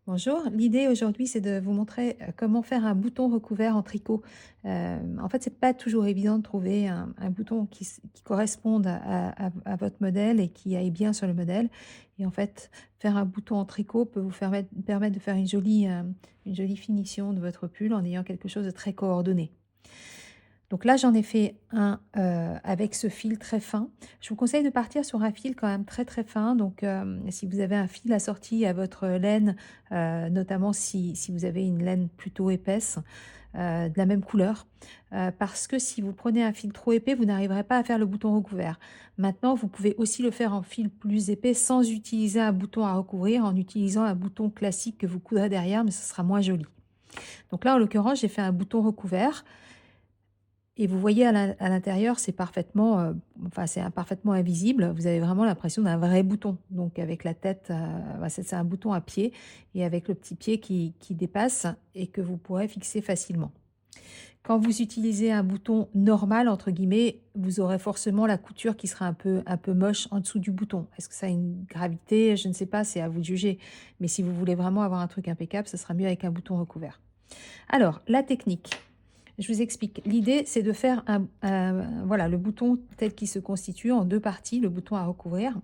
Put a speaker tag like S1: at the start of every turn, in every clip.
S1: Bonjour, l'idée aujourd'hui c'est de vous montrer comment faire un bouton recouvert en tricot. En fait, c'est pas toujours évident de trouver un bouton qui corresponde à votre modèle et qui aille bien sur le modèle. Et en fait, faire un bouton en tricot peut vous permettre de faire une jolie finition de votre pull en ayant quelque chose de très coordonné. Donc là, j'en ai fait un, avec ce fil très fin. Je vous conseille de partir sur un fil quand même très, très fin. Donc, si vous avez un fil assorti à votre laine, notamment si vous avez une laine plutôt épaisse, de la même couleur, parce que si vous prenez un fil trop épais, vous n'arriverez pas à faire le bouton recouvert. Maintenant, vous pouvez aussi le faire en fil plus épais sans utiliser un bouton à recouvrir, en utilisant un bouton classique que vous coudrez derrière, mais ce sera moins joli. Donc là, en l'occurrence, j'ai fait un bouton recouvert et vous voyez à l'intérieur, c'est parfaitement, enfin, c'est parfaitement invisible. Vous avez vraiment l'impression d'un vrai bouton. Donc avec la tête, bah, c'est un bouton à pied et avec le petit pied qui dépasse et que vous pourrez fixer facilement. Quand vous utilisez un bouton «normal» entre guillemets, vous aurez forcément la couture qui sera un peu moche en dessous du bouton. Est-ce que ça a une gravité? Je ne sais pas, c'est à vous de juger. Mais si vous voulez vraiment avoir un truc impeccable, ce sera mieux avec un bouton recouvert. Alors, la technique. Je vous explique. L'idée, c'est de faire voilà, le bouton tel qu'il se constitue en deux parties, le bouton à recouvrir.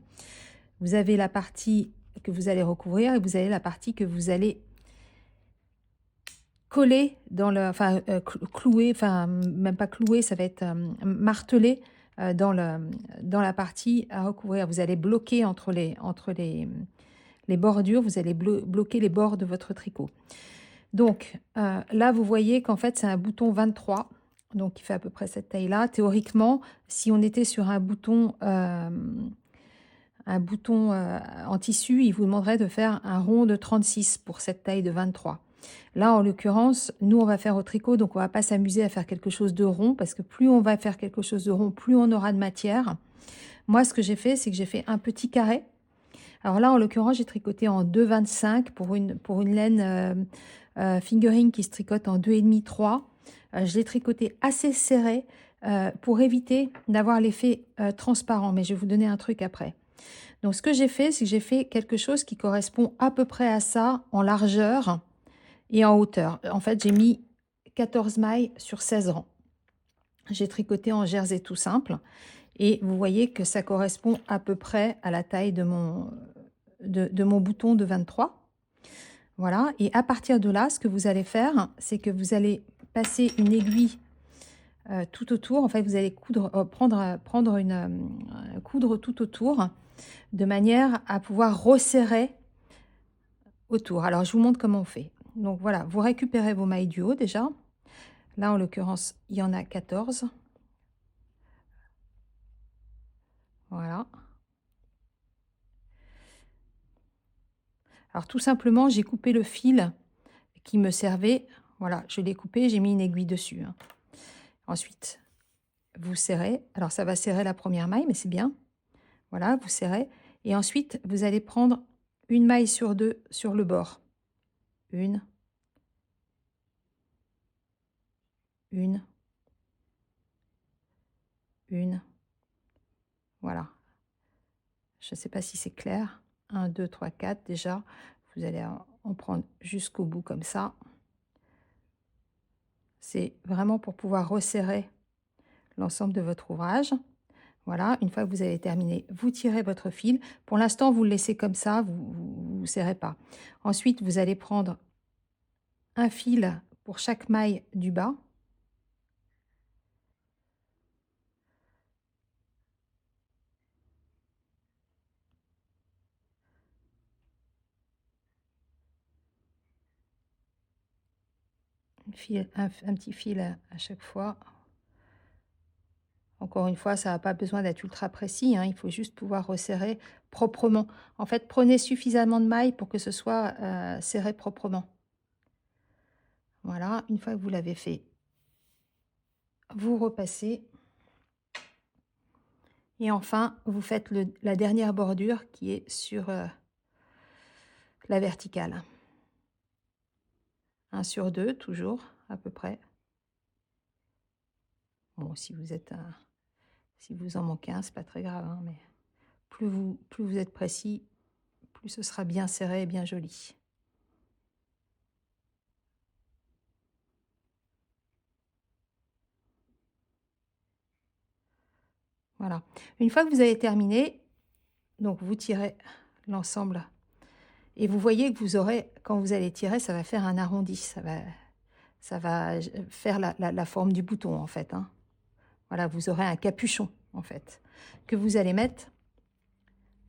S1: Vous avez la partie que vous allez recouvrir et vous avez la partie que vous allez coller dans le, enfin, clouer, enfin, même pas clouer, ça va être martelé dans la partie à recouvrir. Vous allez bloquer les bordures, vous allez bloquer les bords de votre tricot. Donc, là, vous voyez qu'en fait, c'est un bouton 23, donc qui fait à peu près cette taille-là. Théoriquement, si on était sur un bouton, en tissu, il vous demanderait de faire un rond de 36 pour cette taille de 23. Là, en l'occurrence, nous, on va faire au tricot, donc on va pas s'amuser à faire quelque chose de rond, parce que plus on va faire quelque chose de rond, plus on aura de matière. Moi, ce que j'ai fait, c'est que j'ai fait un petit carré. Alors là, en l'occurrence, j'ai tricoté en 2,25 pour une laine fingering qui se tricote en 2,5-3. Je l'ai tricoté assez serré pour éviter d'avoir l'effet transparent, mais je vais vous donner un truc après. Donc ce que j'ai fait, c'est que j'ai fait quelque chose qui correspond à peu près à ça en largeur et en hauteur. En fait, j'ai mis 14 mailles sur 16 rangs. J'ai tricoté en jersey tout simple et vous voyez que ça correspond à peu près à la taille de mon bouton de 23. Voilà, et à partir de là, ce que vous allez faire, c'est que vous allez passer une aiguille tout autour. En fait, vous allez coudre tout autour de manière à pouvoir resserrer autour. Alors, je vous montre comment on fait. Donc voilà, vous récupérez vos mailles du haut déjà. Là, en l'occurrence, il y en a 14. Voilà. Alors, tout simplement, j'ai coupé le fil qui me servait. Voilà, je l'ai coupé, j'ai mis une aiguille dessus, hein. Ensuite, vous serrez. Alors, ça va serrer la première maille, mais c'est bien. Voilà, vous serrez. Et ensuite, vous allez prendre une maille sur deux sur le bord. Une, une, une. Voilà. Je ne sais pas si c'est clair. Un, deux, trois, quatre déjà. Vous allez en prendre jusqu'au bout comme ça. C'est vraiment pour pouvoir resserrer l'ensemble de votre ouvrage. Voilà, une fois que vous avez terminé, vous tirez votre fil. Pour l'instant, vous le laissez comme ça, vous ne serrez pas. Ensuite, vous allez prendre un fil pour chaque maille du bas. Un petit fil à chaque fois. Encore une fois, ça n'a pas besoin d'être ultra précis, hein, il faut juste pouvoir resserrer proprement. En fait, prenez suffisamment de mailles pour que ce soit serré proprement. Voilà, une fois que vous l'avez fait, vous repassez. Et enfin, vous faites la dernière bordure qui est sur la verticale. 1 sur 2, toujours, à peu près. Bon, si vous en manquez un, c'est pas très grave, hein, mais plus vous êtes précis, plus ce sera bien serré et bien joli. Voilà. Une fois que vous avez terminé, donc vous tirez l'ensemble et vous voyez que vous aurez, quand vous allez tirer, ça va faire un arrondi, ça va faire la forme du bouton en fait, hein. Voilà, vous aurez un capuchon en fait, que vous allez mettre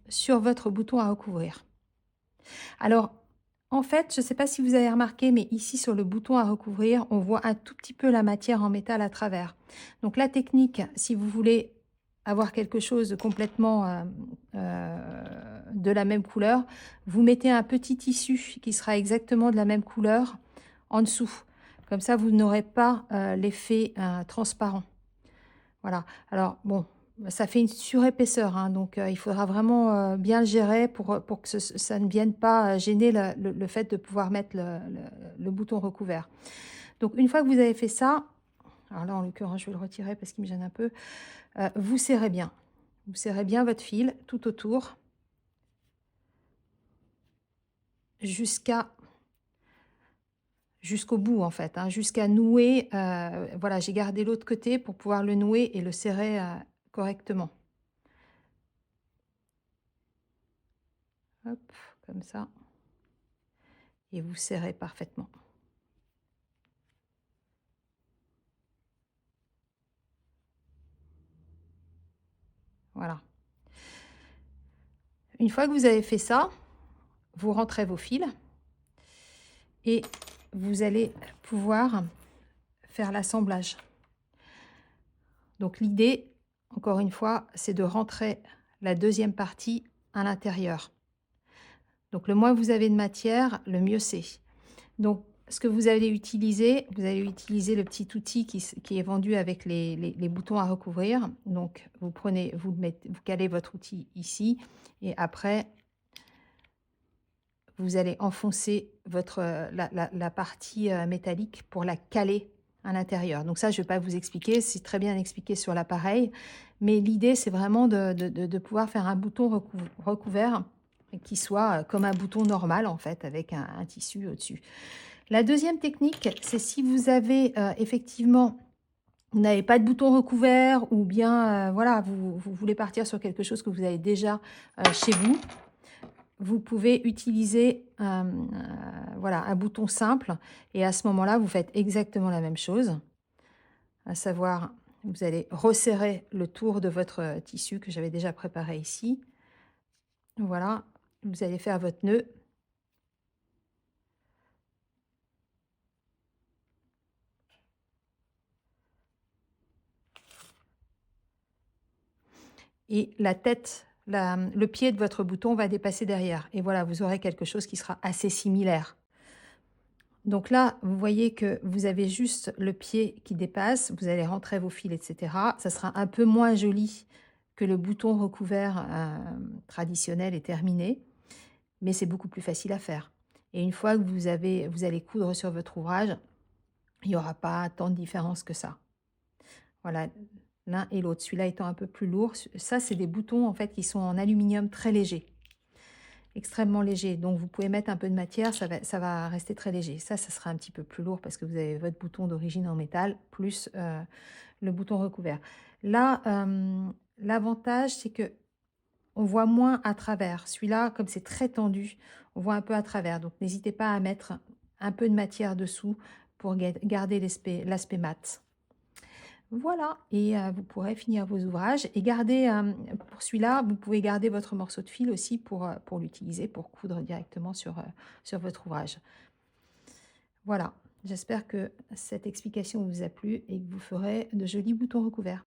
S1: sur votre bouton à recouvrir. Alors, en fait, je ne sais pas si vous avez remarqué, mais ici sur le bouton à recouvrir, on voit un tout petit peu la matière en métal à travers. Donc la technique, si vous voulez avoir quelque chose de complètement de la même couleur, vous mettez un petit tissu qui sera exactement de la même couleur en dessous. Comme ça, vous n'aurez pas l'effet transparent. Voilà. Alors bon, ça fait une surépaisseur, hein, donc il faudra vraiment, bien le gérer pour que ça ne vienne pas, gêner le fait de pouvoir mettre le bouton recouvert. Donc une fois que vous avez fait ça, alors là, en l'occurrence, je vais le retirer parce qu'il me gêne un peu, vous serrez bien. Vous serrez bien votre fil tout autour jusqu'à jusqu'au bout en fait, hein, jusqu'à nouer, voilà, j'ai gardé l'autre côté pour pouvoir le nouer et le serrer, correctement. Hop, comme ça, et vous serrez parfaitement. Voilà. Une fois que vous avez fait ça, vous rentrez vos fils et vous allez pouvoir faire l'assemblage. Donc l'idée, encore une fois, c'est de rentrer la deuxième partie à l'intérieur. Donc le moins vous avez de matière, le mieux c'est. Donc ce que vous allez utiliser le petit outil qui est vendu avec les boutons à recouvrir. Donc vous prenez, vous calez votre outil ici et après vous allez enfoncer la partie métallique pour la caler à l'intérieur. Donc ça, je ne vais pas vous expliquer, c'est très bien expliqué sur l'appareil. Mais l'idée, c'est vraiment de pouvoir faire un bouton recouvert qui soit comme un bouton normal, en fait, avec un tissu au-dessus. La deuxième technique, c'est si vous avez effectivement, vous n'avez pas de bouton recouvert ou bien, voilà, vous voulez partir sur quelque chose que vous avez déjà chez vous. Vous pouvez utiliser voilà, un bouton simple et à ce moment-là, vous faites exactement la même chose. À savoir, vous allez resserrer le tour de votre tissu que j'avais déjà préparé ici. Voilà, vous allez faire votre nœud. Et la tête, le pied de votre bouton va dépasser derrière. Et voilà, vous aurez quelque chose qui sera assez similaire. Donc là, vous voyez que vous avez juste le pied qui dépasse, vous allez rentrer vos fils, etc. Ça sera un peu moins joli que le bouton recouvert traditionnel et terminé, mais c'est beaucoup plus facile à faire. Et une fois que vous allez coudre sur votre ouvrage, il n'y aura pas tant de différence que ça. Voilà, l'un et l'autre. Celui-là étant un peu plus lourd. Ça, c'est des boutons en fait qui sont en aluminium très léger, extrêmement léger. Donc, vous pouvez mettre un peu de matière, ça va rester très léger. Ça sera un petit peu plus lourd parce que vous avez votre bouton d'origine en métal plus le bouton recouvert. Là, l'avantage, c'est que on voit moins à travers. Celui-là, comme c'est très tendu, on voit un peu à travers. Donc, n'hésitez pas à mettre un peu de matière dessous pour garder l'aspect mat. Voilà, et vous pourrez finir vos ouvrages et garder, pour celui-là, vous pouvez garder votre morceau de fil aussi pour l'utiliser, pour coudre directement sur votre ouvrage. Voilà, j'espère que cette explication vous a plu et que vous ferez de jolis boutons recouverts.